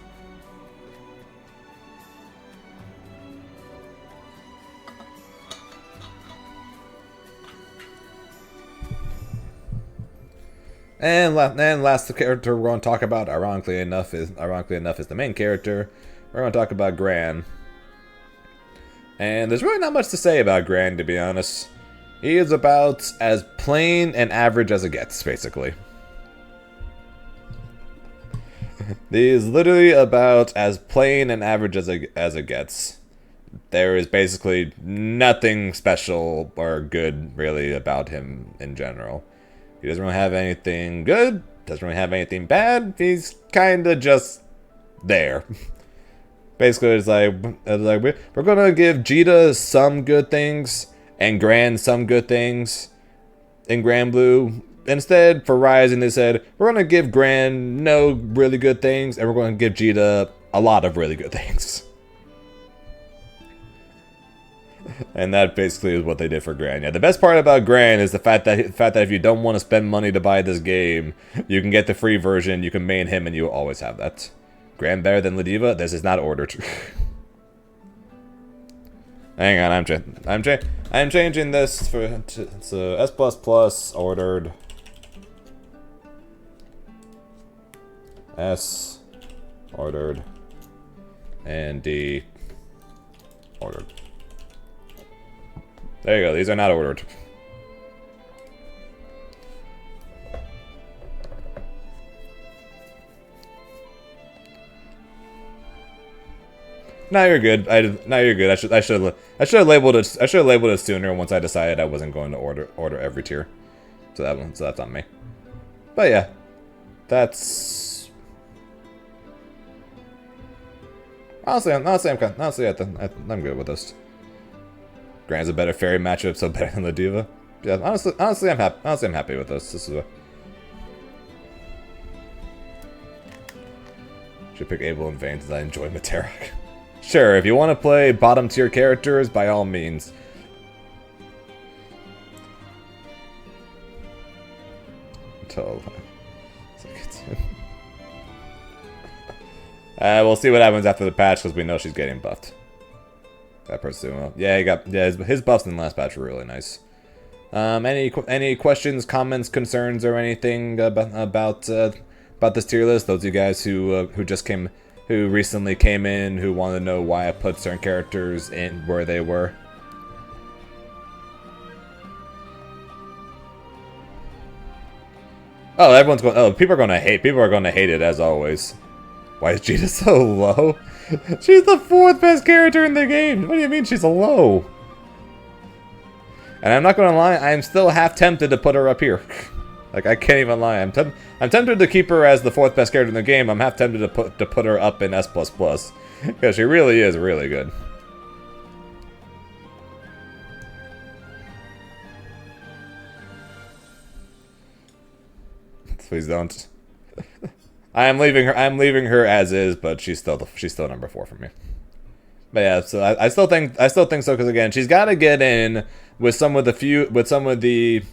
[SPEAKER 1] And last character we're going to talk about, ironically enough, is the main character. We're going to talk about Gran. And there's really not much to say about Gran, to be honest. He is about as plain and average as it gets, basically. He is literally about as plain and average as it gets. There is basically nothing special or good, really, about him in general. He doesn't really have anything good, doesn't really have anything bad. He's kind of just there. Basically, it's like we're gonna give Djeeta some good things and Gran some good things in Granblue. Instead, for Rising, they said we're gonna give Gran no really good things, and we're gonna give Djeeta a lot of really good things. And that basically is what they did for Gran. Yeah, the best part about Gran is the fact that if you don't want to spend money to buy this game, you can get the free version, you can main him, and you will always have that. Gran better than Ladiva? This is not ordered. Hang on, I'm changing this to S++ ordered. S ordered and D ordered. There you go, these are not ordered. Now you're good. Now you're good. I should have labeled it sooner once I decided I wasn't going to order every tier. So that's on me. But yeah, that's honestly I'm good with this. Gran's a better Ferry matchup, so better than Ladiva. Yeah, honestly, I'm happy. Honestly, I'm happy with this. This is a... Should pick Abel and Vane because I enjoy Metera. Sure, if you want to play bottom tier characters, by all means. We'll see what happens after the patch because we know she's getting buffed. That person, yeah, his buffs in the last patch were really nice. Any questions, comments, concerns, or anything about this tier list? Those of you guys who recently came in, who want to know why I put certain characters in where they were. Oh, everyone's going. Oh, people are going to hate. People are going to hate it as always. Why is Djeeta so low? She's the 4th best character in the game. What do you mean she's low? And I'm not gonna lie, I'm still half tempted to put her up here. Like, I can't even lie. I'm tempted to keep her as the 4th best character in the game. I'm half tempted to put her up in S++. Because she really is really good. Please don't. I'm leaving her as is, but she's still number 4 for me. But yeah, so I still think so because again, she's got to get in with some of the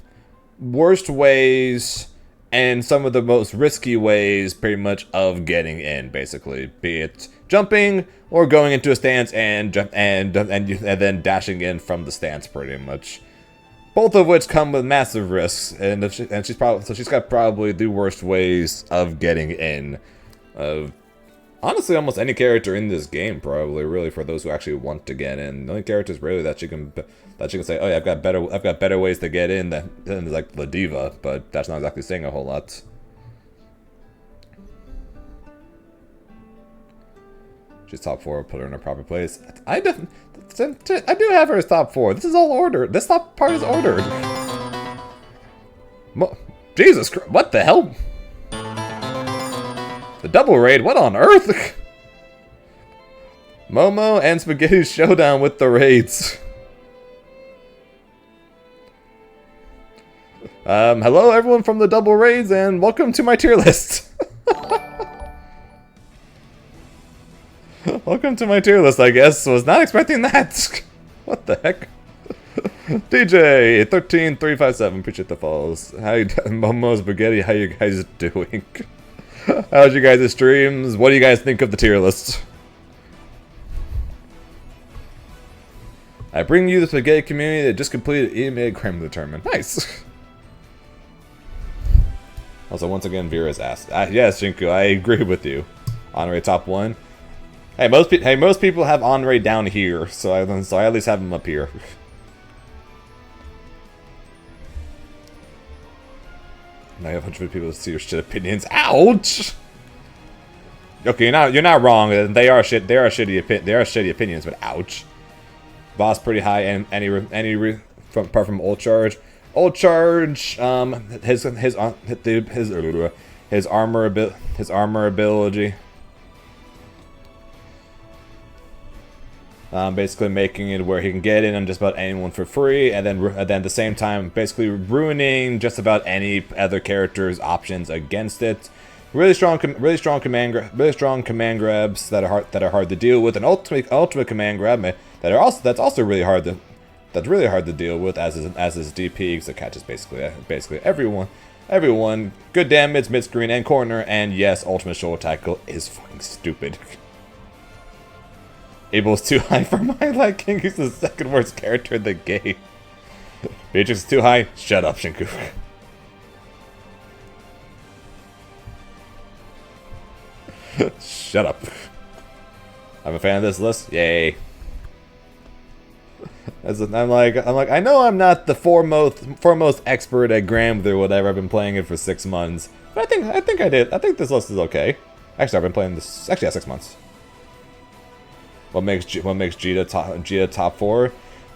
[SPEAKER 1] worst ways and some of the most risky ways, pretty much, of getting in. Basically, be it jumping or going into a stance and then dashing in from the stance, pretty much. Both of which come with massive risks, and she's got probably the worst ways of getting in. Honestly, almost any character in this game, probably, really, for those who actually want to get in. The only characters really that she can say, oh yeah, I've got better ways to get in than like Ladiva, but that's not exactly saying a whole lot. She's top 4. Put her in her proper place. I do have her as top 4. This is all ordered. This top part is ordered. Jesus Christ! What the hell? The double raid? What on earth? Momo and Spaghetti's showdown with the raids. Hello everyone from the double raids, and welcome to my tier list. Welcome to my tier list, I guess. Was not expecting that. What the heck? DJ 13357, appreciate the follows. How you Momo Spaghetti? How you guys doing? How's you guys' streams? What do you guys think of the tier list? I bring you the spaghetti community that just completed EMA Grimnir tournament. Nice. Also, once again, Vira's asked. Yes, Shinku, I agree with you. Anre top 1. Hey, most people have Anre down here, so I at least have him up here. Now you have 100 people to see your shit opinions. Ouch! Okay, you're not wrong. They are shitty opinions, but ouch. Boss pretty high, and apart from Old Charge. Old Charge, his armor ability. Basically making it where he can get in on just about anyone for free, and then at the same time basically ruining just about any other character's options against it. Really strong command grabs that are hard to deal with, and ultimate command grab that's also really hard to deal with as is DP, because it catches basically everyone. Good damage mid screen and corner, and yes, ultimate shoulder tackle is fucking stupid. Abel's too high for my liking. He's the second worst character in the game. Beatrix is too high. Shut up, Shinku. Shut up. I'm a fan of this list. Yay. I'm like, I know I'm not the foremost expert at Granblue or whatever. I've been playing it for 6 months, but I think I did. I think this list is okay. Actually, I've been playing this 6 months. What makes Djeeta top 4?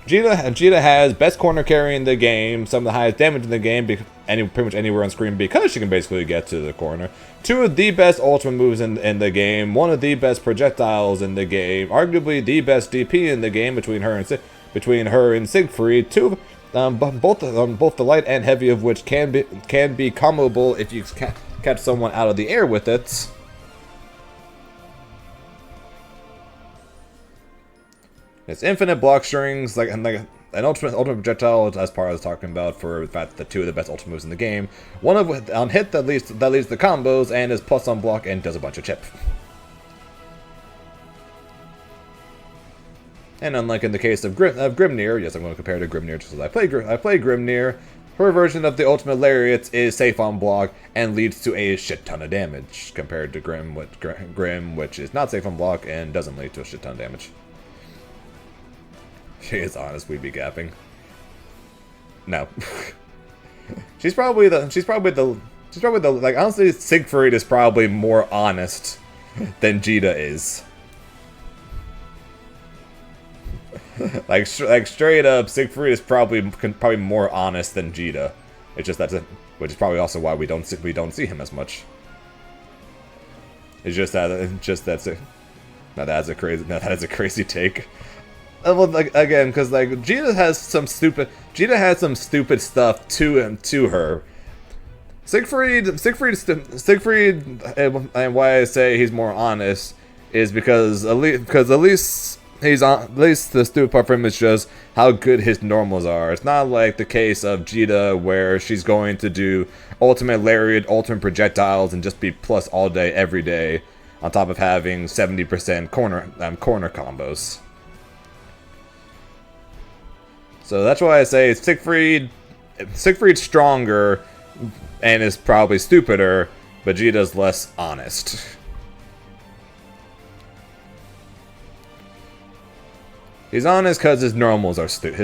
[SPEAKER 1] Djeeta has best corner carry in the game, some of the highest damage in the game, pretty much anywhere on screen, because she can basically get to the corner. 2 of the best ultimate moves in the game, 1 of the best projectiles in the game, arguably the best DP in the game between her and Siegfried, 2 both the light and heavy of which can be comboable if you catch someone out of the air with it. It's infinite block strings, like an ultimate projectile, as part I was talking about, for the fact that the two of the best ultimate moves in the game. One of on hit that leads the combos, and is plus on block and does a bunch of chip. And unlike in the case of Grimnir, yes, I'm going to compare to Grimnir just because I play Grimnir, her version of the ultimate lariat is safe on block and leads to a shit ton of damage, compared to Grim, which is not safe on block and doesn't lead to a shit ton of damage. She is honest, we'd be gapping. No. she's probably the like, honestly, Siegfried is probably more honest than Djeeta is. like straight up, Siegfried is probably more honest than Djeeta. It's just which is probably also why we don't see him as much. It's just that now that is a crazy take. Well, like, again, because like Djeeta has some stupid stuff to her. Siegfried, and why I say he's more honest is because at least the stupid part for him is just how good his normals are. It's not like the case of Djeeta where she's going to do ultimate lariat, ultimate projectiles, and just be plus all day, every day, on top of having 70% corner combos. So that's why I say Siegfried's stronger and is probably stupider, but Djeeta's less honest. He's honest because his normals are stupid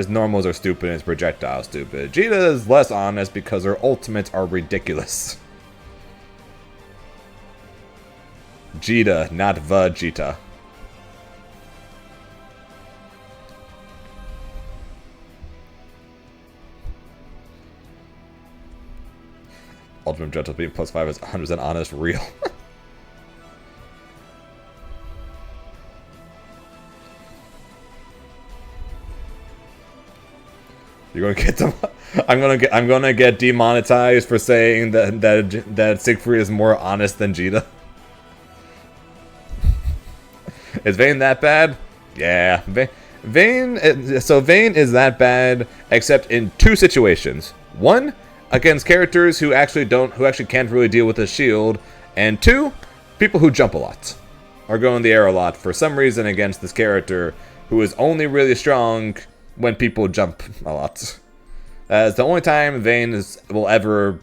[SPEAKER 1] and his projectiles stupid. Djeeta is less honest because her ultimates are ridiculous. Djeeta, not Djeeta. Ultimate projectile being +5 is 100% honest, real. You're gonna get them. I'm gonna get demonetized for saying that Siegfried is more honest than Djeeta. Is Vane that bad? Yeah, Vane. So Vane is that bad, except in two situations. One, against characters who actually can't really deal with the shield, and two, people who jump a lot, or go in the air a lot for some reason against this character who is only really strong when people jump a lot. That's the only time Vane is ever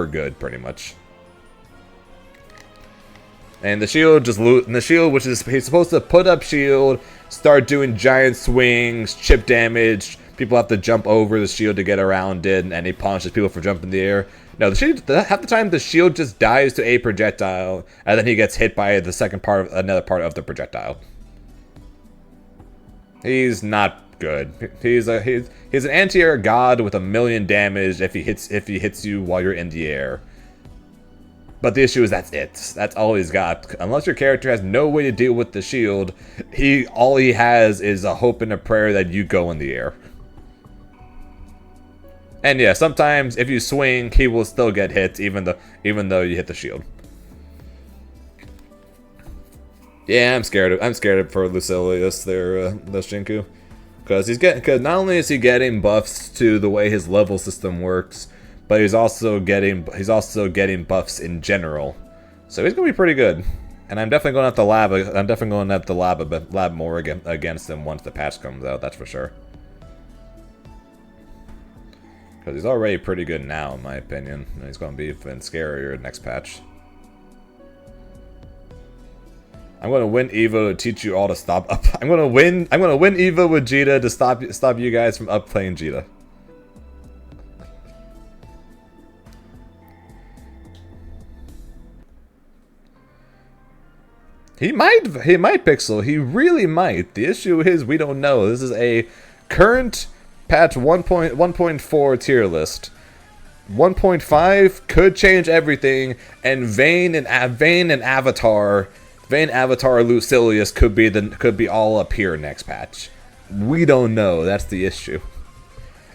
[SPEAKER 1] good, pretty much. And the shield which is he's supposed to put up shield, start doing giant swings, chip damage. People have to jump over the shield to get around it, and he punishes people for jumping in the air. No, half the time the shield just dies to a projectile, and then he gets hit by another part of the projectile. He's not good. He's an anti-air god with 1,000,000 damage if he hits you while you're in the air. But the issue is that's it. That's all he's got. Unless your character has no way to deal with the shield, all he has is a hope and a prayer that you go in the air. And yeah, sometimes if you swing, he will still get hit, even though you hit the shield. Yeah, I'm scared for Lucilius there, Shinku, because not only is he getting buffs to the way his level system works, but he's also getting buffs in general. So he's gonna be pretty good. And I'm definitely going to have to lab more against him once the patch comes out. That's for sure. Because he's already pretty good now, in my opinion. And he's going to be even scarier next patch. I'm going to win Evo to teach you all to stop up. I'm going to win Evo with Djeeta to stop you guys from up playing Djeeta. He might Pixel. He really might. The issue is we don't know. This is a current patch 1.4 tier list. 1.5 could change everything, and Vane Avatar Lucilius could be all up here next patch. We don't know. That's the issue.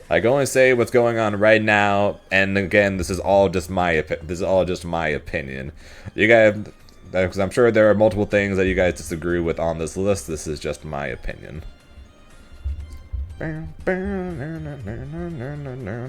[SPEAKER 1] I can only say what's going on right now, and again, this is all just my opinion. You guys, because I'm sure there are multiple things that you guys disagree with on this list. This is just my opinion.